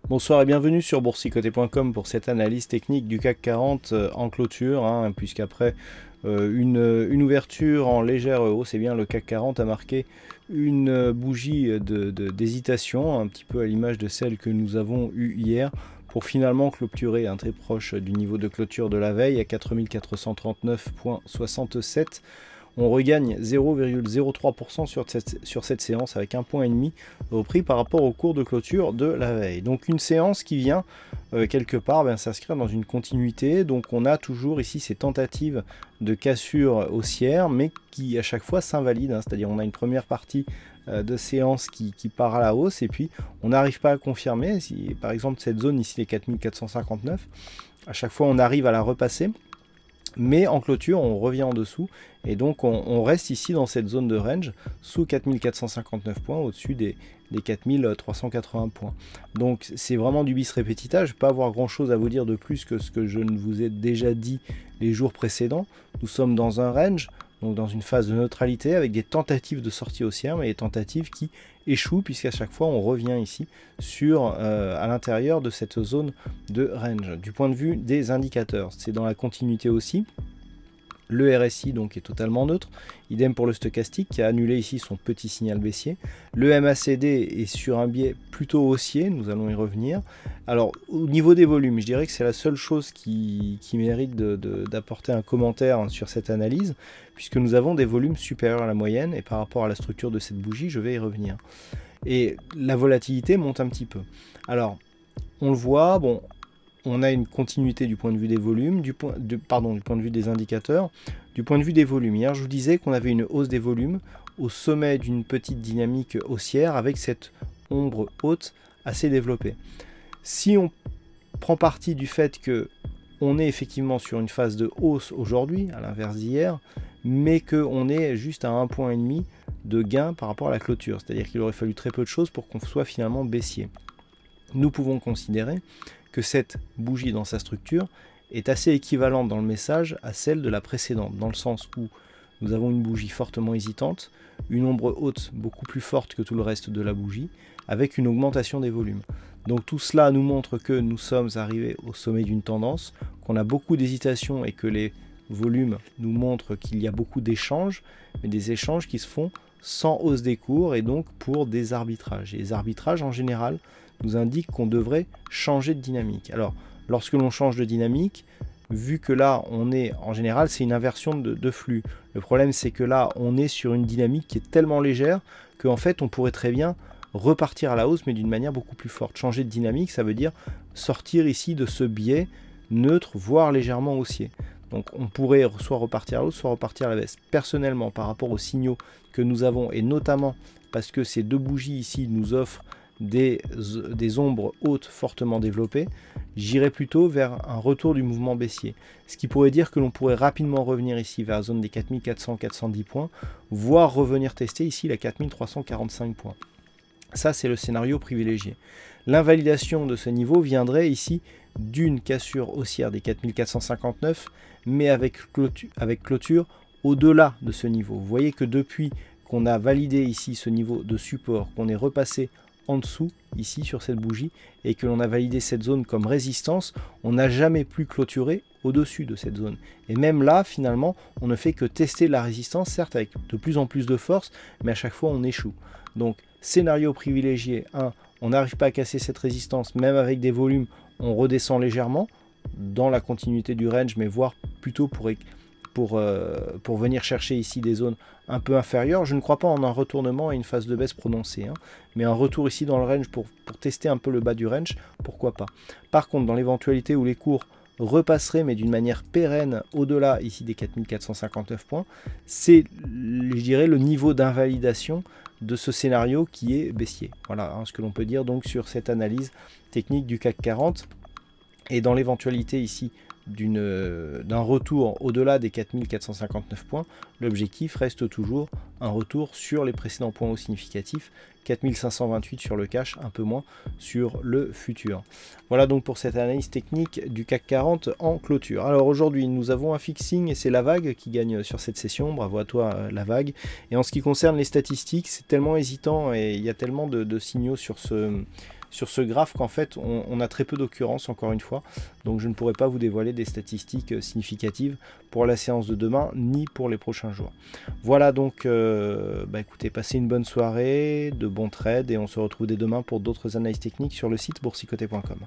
Bonsoir et bienvenue sur boursicoté.com pour cette analyse technique du CAC 40 en clôture, puisqu'après une ouverture en légère hausse, eh bien, le CAC 40 a marqué une bougie d'hésitation, un petit peu à l'image de celle que nous avons eue hier, pour finalement clôturer très proche du niveau de clôture de la veille à 4439,67. On regagne 0,03% sur cette séance avec 1,5 point repris par rapport au cours de clôture de la veille. Donc une séance qui vient quelque part s'inscrire dans une continuité. Donc on a toujours ici ces tentatives de cassure haussière, mais qui à chaque fois s'invalident. C'est-à-dire on a une première partie de séance qui part à la hausse, et puis on n'arrive pas à confirmer. Si par exemple cette zone ici, les 4459, à chaque fois on arrive à la repasser. Mais en clôture, on revient en dessous et donc on reste ici dans cette zone de range sous 4459 points, au-dessus des 4380 points. Donc c'est vraiment du bis repetita. Je ne vais pas avoir grand chose à vous dire de plus que ce que je ne vous ai déjà dit les jours précédents. Nous sommes dans un range, donc dans une phase de neutralité avec des tentatives de sortie haussière, mais des tentatives qui échouent puisqu'à chaque fois on revient ici à l'intérieur de cette zone de range. Du point de vue des indicateurs, c'est dans la continuité aussi. Le RSI donc est totalement neutre, idem pour le stochastique qui a annulé ici son petit signal baissier. Le MACD est sur un biais plutôt haussier, nous allons y revenir. Alors au niveau des volumes, je dirais que c'est la seule chose qui mérite d'apporter un commentaire sur cette analyse, puisque nous avons des volumes supérieurs à la moyenne, et par rapport à la structure de cette bougie, je vais y revenir. Et la volatilité monte un petit peu. Alors on le voit, bon, on a une continuité du point de vue des volumes, du point de vue des indicateurs, du point de vue des volumes. Hier, je vous disais qu'on avait une hausse des volumes au sommet d'une petite dynamique haussière avec cette ombre haute assez développée. Si on prend parti du fait que on est effectivement sur une phase de hausse aujourd'hui, à l'inverse d'hier, mais qu'on est juste à 1,5 point de gain par rapport à la clôture, c'est-à-dire qu'il aurait fallu très peu de choses pour qu'on soit finalement baissier. Nous pouvons considérer que cette bougie dans sa structure est assez équivalente dans le message à celle de la précédente, dans le sens où nous avons une bougie fortement hésitante, une ombre haute beaucoup plus forte que tout le reste de la bougie, avec une augmentation des volumes. Donc tout cela nous montre que nous sommes arrivés au sommet d'une tendance, qu'on a beaucoup d'hésitation et que les volumes nous montrent qu'il y a beaucoup d'échanges, mais des échanges qui se font sans hausse des cours et donc pour des arbitrages. Et les arbitrages en général nous indiquent qu'on devrait changer de dynamique. Alors lorsque l'on change de dynamique, vu que là on est en général c'est une inversion de flux. Le problème c'est que là on est sur une dynamique qui est tellement légère qu'en fait on pourrait très bien repartir à la hausse mais d'une manière beaucoup plus forte. Changer de dynamique, ça veut dire sortir ici de ce biais neutre voire légèrement haussier. Donc on pourrait soit repartir à la hausse, soit repartir à la baisse. Personnellement, par rapport aux signaux que nous avons, et notamment parce que ces deux bougies ici nous offrent des ombres hautes fortement développées, j'irais plutôt vers un retour du mouvement baissier. Ce qui pourrait dire que l'on pourrait rapidement revenir ici vers la zone des 4400-410 points, voire revenir tester ici la 4345 points. Ça, c'est le scénario privilégié. L'invalidation de ce niveau viendrait ici d'une cassure haussière des 4459, mais avec clôture au-delà de ce niveau. Vous voyez que depuis qu'on a validé ici ce niveau de support, qu'on est repassé en dessous, ici sur cette bougie, et que l'on a validé cette zone comme résistance, on n'a jamais plus clôturé au-dessus de cette zone. Et même là, finalement, on ne fait que tester la résistance, certes avec de plus en plus de force, mais à chaque fois on échoue. Donc, scénario privilégié 1, on n'arrive pas à casser cette résistance, même avec des volumes, on redescend légèrement, dans la continuité du range, mais voire plutôt pour venir chercher ici des zones un peu inférieures. Je ne crois pas en un retournement et une phase de baisse prononcée, mais un retour ici dans le range pour tester un peu le bas du range, pourquoi pas. Par contre, dans l'éventualité où les cours repasseraient, mais d'une manière pérenne, au-delà ici des 4459 points, c'est, je dirais, le niveau d'invalidation de ce scénario qui est baissier. Voilà ce que l'on peut dire donc sur cette analyse technique du CAC 40. Et dans l'éventualité ici d'un retour au-delà des 4459 points, l'objectif reste toujours un retour sur les précédents points hauts significatifs, 4528 sur le cash, un peu moins sur le futur. Voilà donc pour cette analyse technique du CAC 40 en clôture. Alors aujourd'hui, nous avons un fixing et c'est la vague qui gagne sur cette session. Bravo à toi la vague. Et en ce qui concerne les statistiques, c'est tellement hésitant et il y a tellement de signaux sur sur ce graphe qu'en fait on a très peu d'occurrences encore une fois, donc je ne pourrai pas vous dévoiler des statistiques significatives pour la séance de demain ni pour les prochains jours. Voilà donc, écoutez, passez une bonne soirée, de bons trades et on se retrouve dès demain pour d'autres analyses techniques sur le site boursicoté.com.